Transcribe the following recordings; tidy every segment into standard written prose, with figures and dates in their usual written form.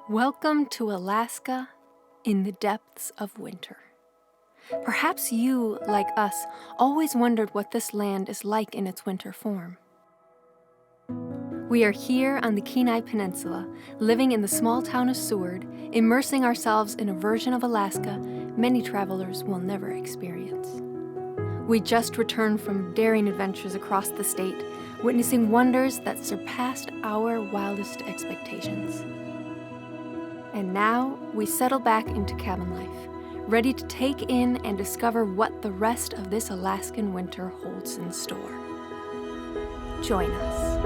Welcome to Alaska in the depths of winter. Perhaps you, like us, always wondered what this land is like in its winter form. We are here on the Kenai Peninsula, living in the small town of Seward, immersing ourselves in a version of Alaska many travelers will never experience. We just returned from daring adventures across the state, witnessing wonders that surpassed our wildest expectations. And now we settle back into cabin life, ready to take in and discover what the rest of this Alaskan winter holds in store. Join us.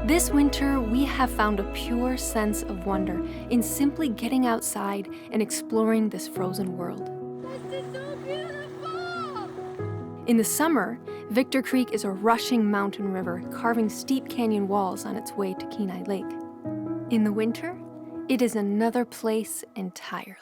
This winter, we have found a pure sense of wonder in simply getting outside and exploring this frozen world. This is so beautiful! In the summer, Victor Creek is a rushing mountain river carving steep canyon walls on its way to Kenai Lake. In the winter, it is another place entirely.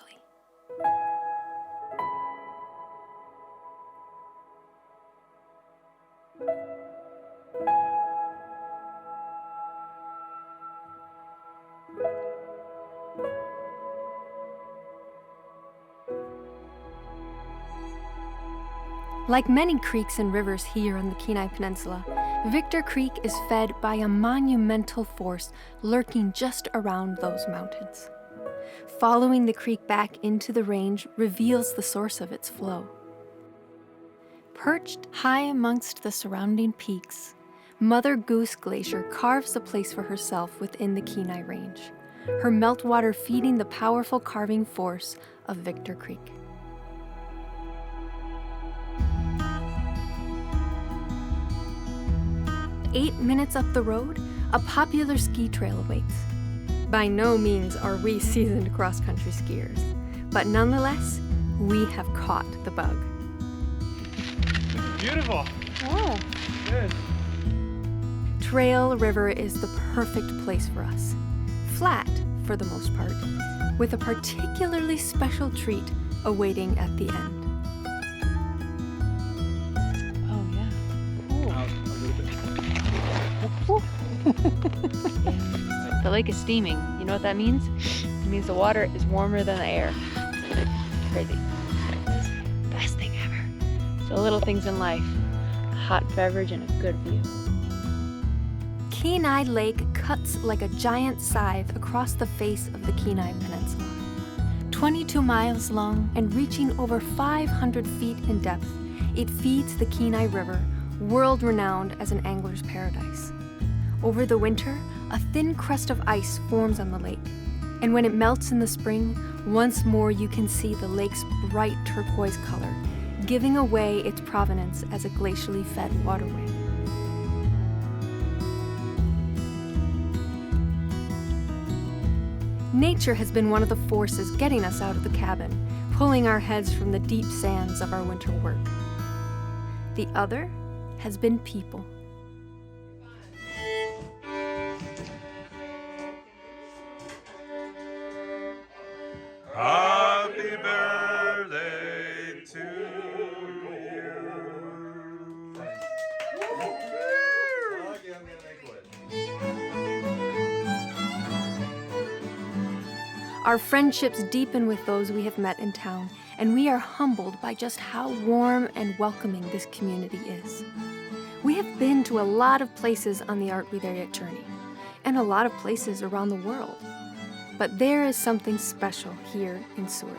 Like many creeks and rivers here on the Kenai Peninsula, Victor Creek is fed by a monumental force lurking just around those mountains. Following the creek back into the range reveals the source of its flow. Perched high amongst the surrounding peaks, Mother Goose Glacier carves a place for herself within the Kenai Range, her meltwater feeding the powerful carving force of Victor Creek. 8 minutes up the road, a popular ski trail awaits. By no means are we seasoned cross-country skiers, but nonetheless, we have caught the bug. Beautiful. Oh. Good. Trail River is the perfect place for us. Flat, for the most part, with a particularly special treat awaiting at the end. Oh, yeah. Cool. Out a little bit. The lake is steaming. You know what that means? It means the water is warmer than the air. Crazy. Best thing ever. So little things in life. A hot beverage and a good view. Kenai Lake cuts like a giant scythe across the face of the Kenai Peninsula. 22 miles long and reaching over 500 feet in depth, it feeds the Kenai River, world-renowned as an angler's paradise. Over the winter, a thin crust of ice forms on the lake, and when it melts in the spring, once more you can see the lake's bright turquoise color, giving away its provenance as a glacially fed waterway. Nature has been one of the forces getting us out of the cabin, pulling our heads from the deep sands of our winter work. The other has been people. Happy birthday to you. Our friendships deepen with those we have met in town, and we are humbled by just how warm and welcoming this community is. We have been to a lot of places on the Art We There Yet journey, and a lot of places around the world. But there is something special here in Seward.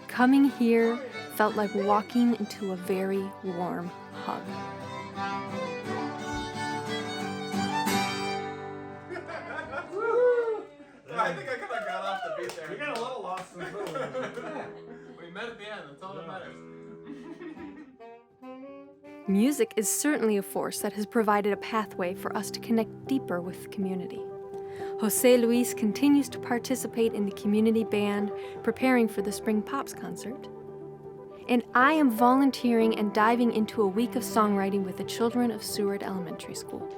Coming here felt like walking into a very warm hug. I think I kind of got off the beat there. We got a little lost in the middle. We met at the end. That's all that matters. Music is certainly a force that has provided a pathway for us to connect deeper with the community. Jose Luis continues to participate in the community band, preparing for the Spring Pops concert. And I am volunteering and diving into a week of songwriting with the children of Seward Elementary School.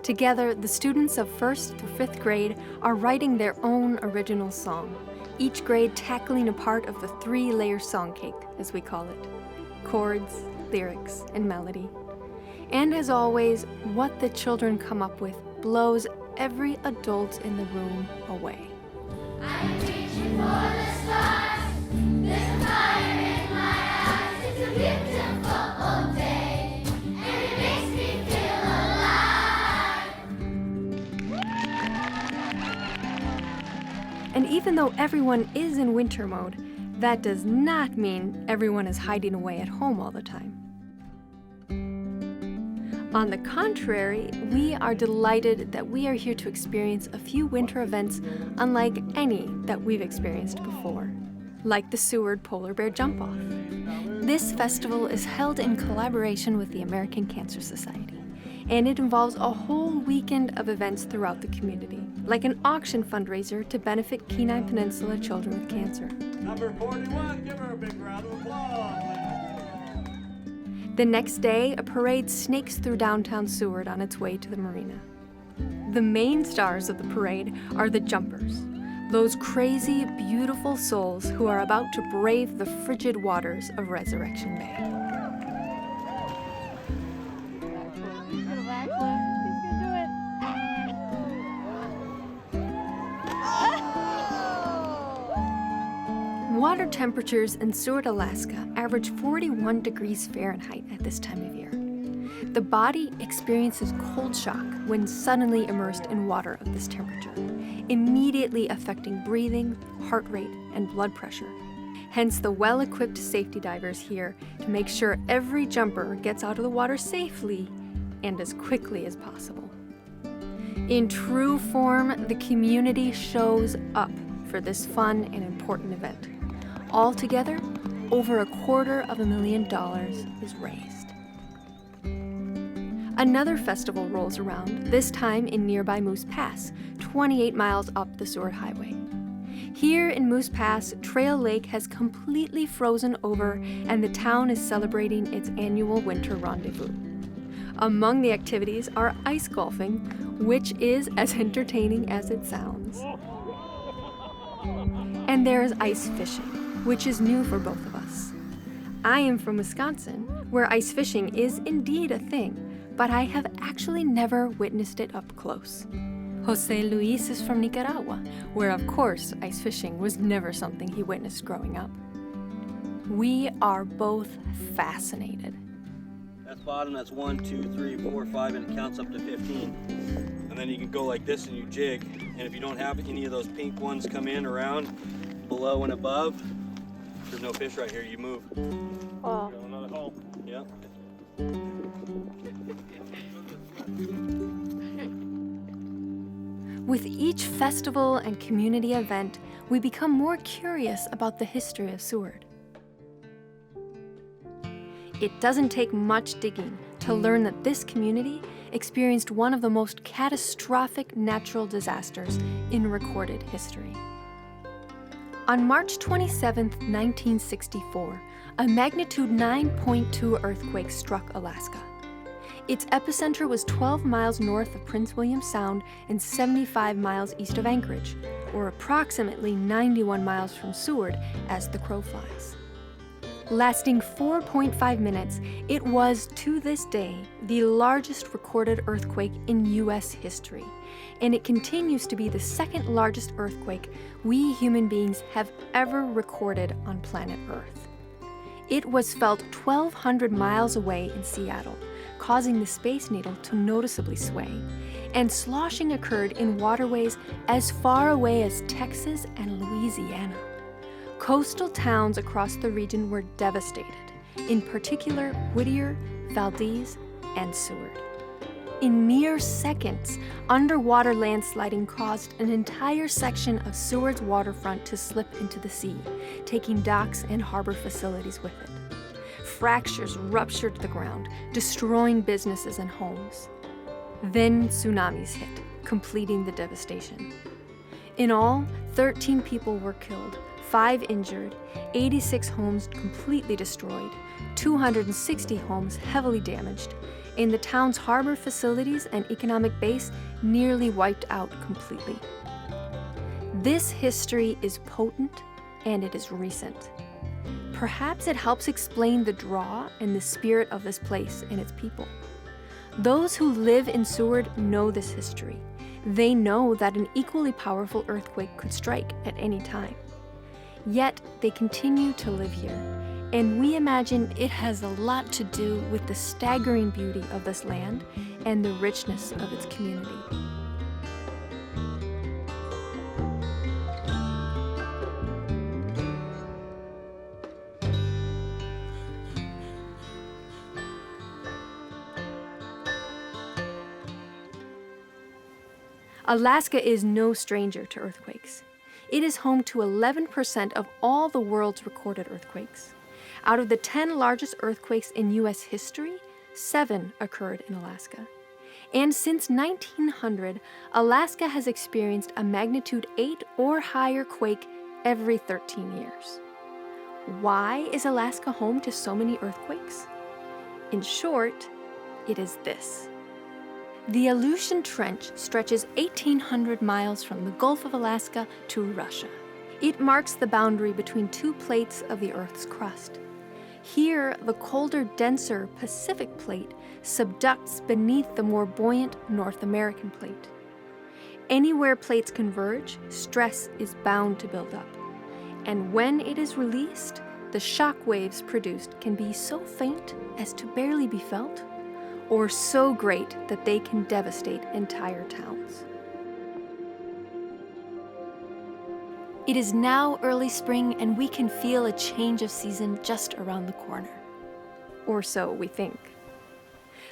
Together, the students of 1st through 5th grade are writing their own original song, each grade tackling a part of the 3-layer song cake, as we call it: chords, lyrics, and melody. And as always, what the children come up with blows every adult in the room away. I'm reaching for the stars. There's a fire in my eyes. It's a beautiful day, and it makes me feel alive. And even though everyone is in winter mode, that does not mean everyone is hiding away at home all the time. On the contrary, we are delighted that we are here to experience a few winter events unlike any that we've experienced before, like the Seward Polar Bear Jumpoff. This festival is held in collaboration with the American Cancer Society, and it involves a whole weekend of events throughout the community, like an auction fundraiser to benefit Kenai Peninsula children with cancer. Number 41, give her a big round of applause. The next day, a parade snakes through downtown Seward on its way to the marina. The main stars of the parade are the jumpers, those crazy, beautiful souls who are about to brave the frigid waters of Resurrection Bay. Water temperatures in Seward, Alaska average 41 degrees Fahrenheit at this time of year. The body experiences cold shock when suddenly immersed in water of this temperature, immediately affecting breathing, heart rate, and blood pressure. Hence the well-equipped safety divers here to make sure every jumper gets out of the water safely and as quickly as possible. In true form, the community shows up for this fun and important event. Altogether, over $250,000 is raised. Another festival rolls around, this time in nearby Moose Pass, 28 miles up the Seward Highway. Here in Moose Pass, Trail Lake has completely frozen over, and the town is celebrating its annual winter rendezvous. Among the activities are ice golfing, which is as entertaining as it sounds. And there is ice fishing, which is new for both of us. I am from Wisconsin, where ice fishing is indeed a thing, but I have actually never witnessed it up close. Jose Luis is from Nicaragua, where of course ice fishing was never something he witnessed growing up. We are both fascinated. That's bottom, that's 1, 2, 3, 4, 5, and it counts up to 15. And then you can go like this and you jig. And if you don't have any of those pink ones come in around, below and above, there's no fish right here, you move. Oh. Go another hole. Yeah. With each festival and community event, we become more curious about the history of Seward. It doesn't take much digging to learn that this community experienced one of the most catastrophic natural disasters in recorded history. On March 27, 1964, a magnitude 9.2 earthquake struck Alaska. Its epicenter was 12 miles north of Prince William Sound and 75 miles east of Anchorage, or approximately 91 miles from Seward as the crow flies. Lasting 4.5 minutes, it was, to this day, the largest recorded earthquake in U.S. history, and it continues to be the second largest earthquake we human beings have ever recorded on planet Earth. It was felt 1,200 miles away in Seattle, causing the Space Needle to noticeably sway, and sloshing occurred in waterways as far away as Texas and Louisiana. Coastal towns across the region were devastated, in particular Whittier, Valdez, and Seward. In mere seconds, underwater landsliding caused an entire section of Seward's waterfront to slip into the sea, taking docks and harbor facilities with it. Fractures ruptured the ground, destroying businesses and homes. Then tsunamis hit, completing the devastation. In all, 13 people were killed, 5 injured, 86 homes completely destroyed, 260 homes heavily damaged, and the town's harbor facilities and economic base nearly wiped out completely. This history is potent and it is recent. Perhaps it helps explain the draw and the spirit of this place and its people. Those who live in Seward know this history. They know that an equally powerful earthquake could strike at any time. Yet they continue to live here, and we imagine it has a lot to do with the staggering beauty of this land and the richness of its community. Alaska is no stranger to earthquakes. It is home to 11% of all the world's recorded earthquakes. Out of the 10 largest earthquakes in U.S. history, 7 occurred in Alaska. And since 1900, Alaska has experienced a magnitude 8 or higher quake every 13 years. Why is Alaska home to so many earthquakes? In short, it is this. The Aleutian Trench stretches 1,800 miles from the Gulf of Alaska to Russia. It marks the boundary between 2 plates of the Earth's crust. Here, the colder, denser Pacific plate subducts beneath the more buoyant North American plate. Anywhere plates converge, stress is bound to build up. And when it is released, the shock waves produced can be so faint as to barely be felt, or so great that they can devastate entire towns. It is now early spring and we can feel a change of season just around the corner. Or so we think.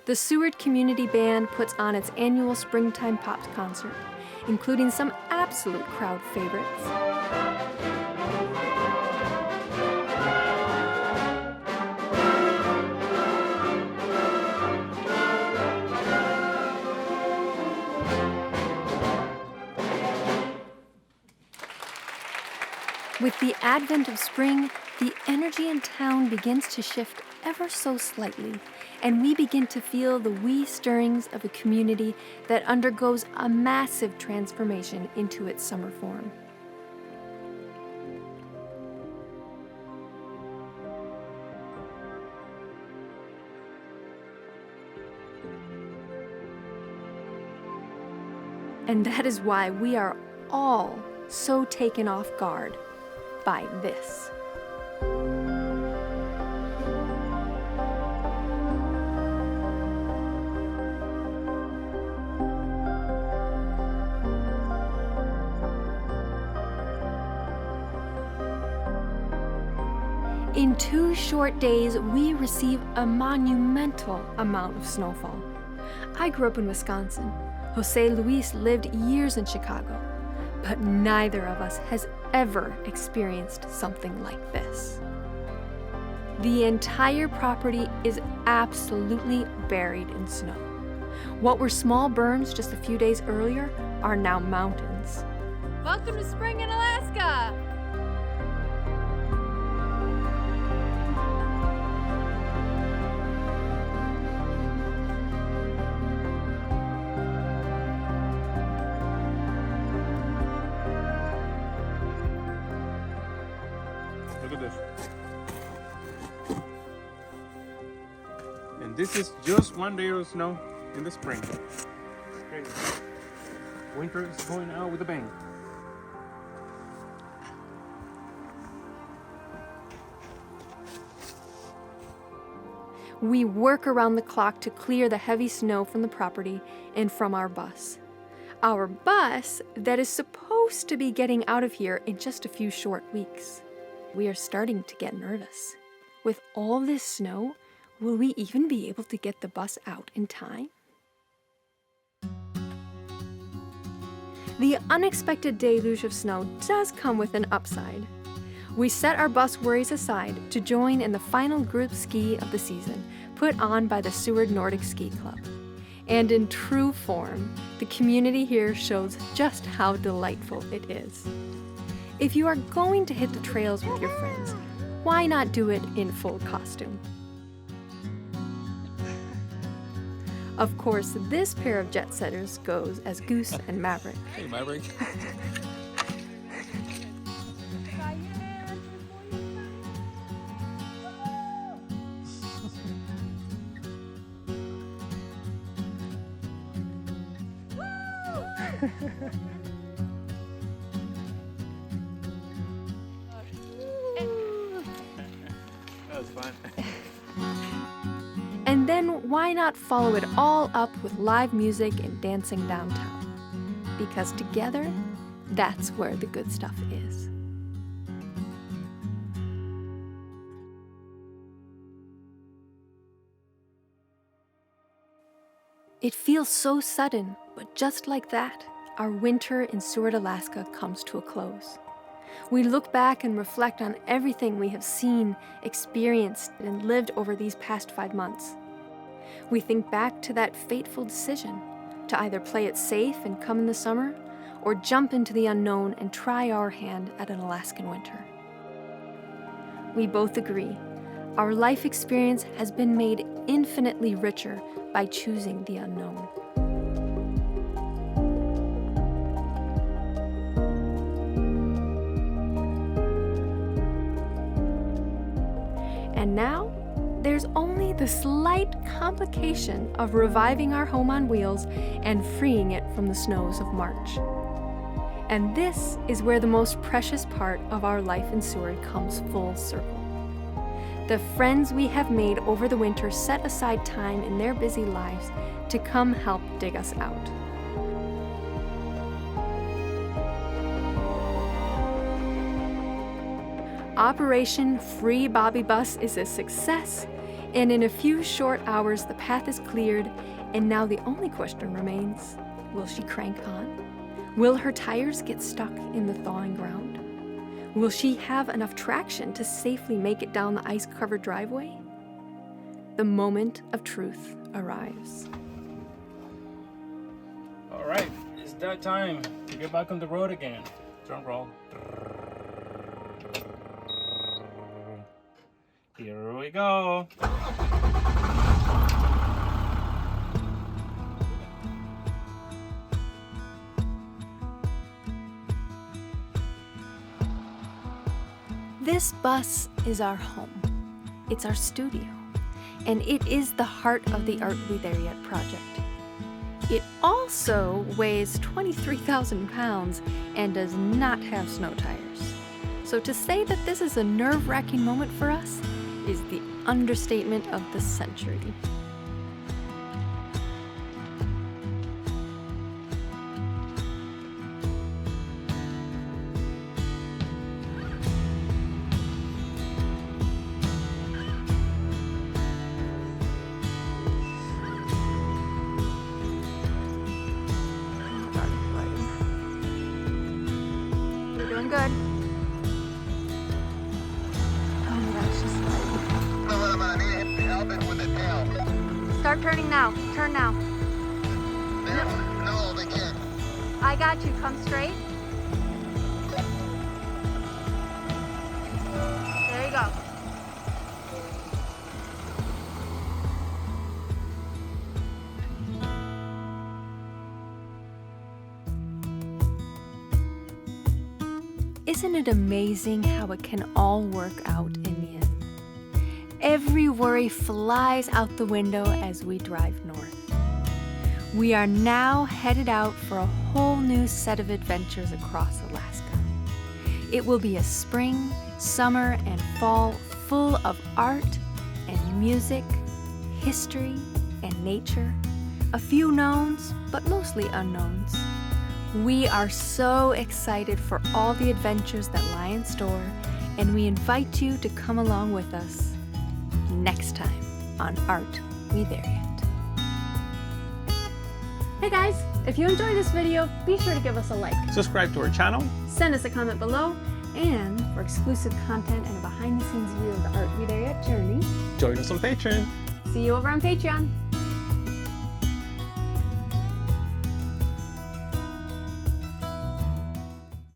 The Seward Community Band puts on its annual Springtime Pops concert, including some absolute crowd favorites. With the advent of spring, the energy in town begins to shift ever so slightly, and we begin to feel the wee stirrings of a community that undergoes a massive transformation into its summer form. And that is why we are all so taken off guard by this. In 2 short days, we receive a monumental amount of snowfall. I grew up in Wisconsin. Jose Luis lived years in Chicago. But neither of us has ever experienced something like this. The entire property is absolutely buried in snow. What were small berms just a few days earlier are now mountains. Welcome to spring in Alaska! Look at this. And this is just 1 day of snow in the spring. Okay. Winter is going out with a bang. We work around the clock to clear the heavy snow from the property and from our bus. Our bus that is supposed to be getting out of here in just a few short weeks. We are starting to get nervous. With all this snow, will we even be able to get the bus out in time? The unexpected deluge of snow does come with an upside. We set our bus worries aside to join in the final group ski of the season, put on by the Seward Nordic Ski Club. And in true form, the community here shows just how delightful it is. If you are going to hit the trails with your friends, why not do it in full costume? Of course, this pair of jet setters goes as Goose and Maverick. Hey, Maverick. That was fun. And then why not follow it all up with live music and dancing downtown? Because together, that's where the good stuff is. It feels so sudden, but just like that, our winter in Seward, Alaska comes to a close. We look back and reflect on everything we have seen, experienced, and lived over these past 5 months. We think back to that fateful decision to either play it safe and come in the summer, or jump into the unknown and try our hand at an Alaskan winter. We both agree, our life experience has been made infinitely richer by choosing the unknown. And now, there's only the slight complication of reviving our home on wheels and freeing it from the snows of March. And this is where the most precious part of our life in Seward comes full circle. The friends we have made over the winter set aside time in their busy lives to come help dig us out. Operation Free Bobby Bus is a success, and in a few short hours the path is cleared, and now the only question remains, will she crank on? Will her tires get stuck in the thawing ground? Will she have enough traction to safely make it down the ice-covered driveway? The moment of truth arrives. All right, it's that time to get back on the road again. Drum roll. Here we go. This bus is our home. It's our studio. And it is the heart of the Aren't We There Yet project. It also weighs 23,000 pounds and does not have snow tires. So to say that this is a nerve-wracking moment for us is the understatement of the century. You're doing good. Start turning now. Turn now. No, they can't. I got you. Come straight. There you go. Isn't it amazing how it can all work out in the end? Every worry flies out the window as we drive north. We are now headed out for a whole new set of adventures across Alaska. It will be a spring, summer, and fall full of art and music, history and nature, a few knowns, but mostly unknowns. We are so excited for all the adventures that lie in store, and we invite you to come along with us next time on Aren't We There Yet? Hey guys, if you enjoyed this video, be sure to give us a like. Subscribe to our channel. Send us a comment below, and for exclusive content and a behind-the-scenes view of the Aren't We There Yet journey, Join us on Patreon. see you over on Patreon.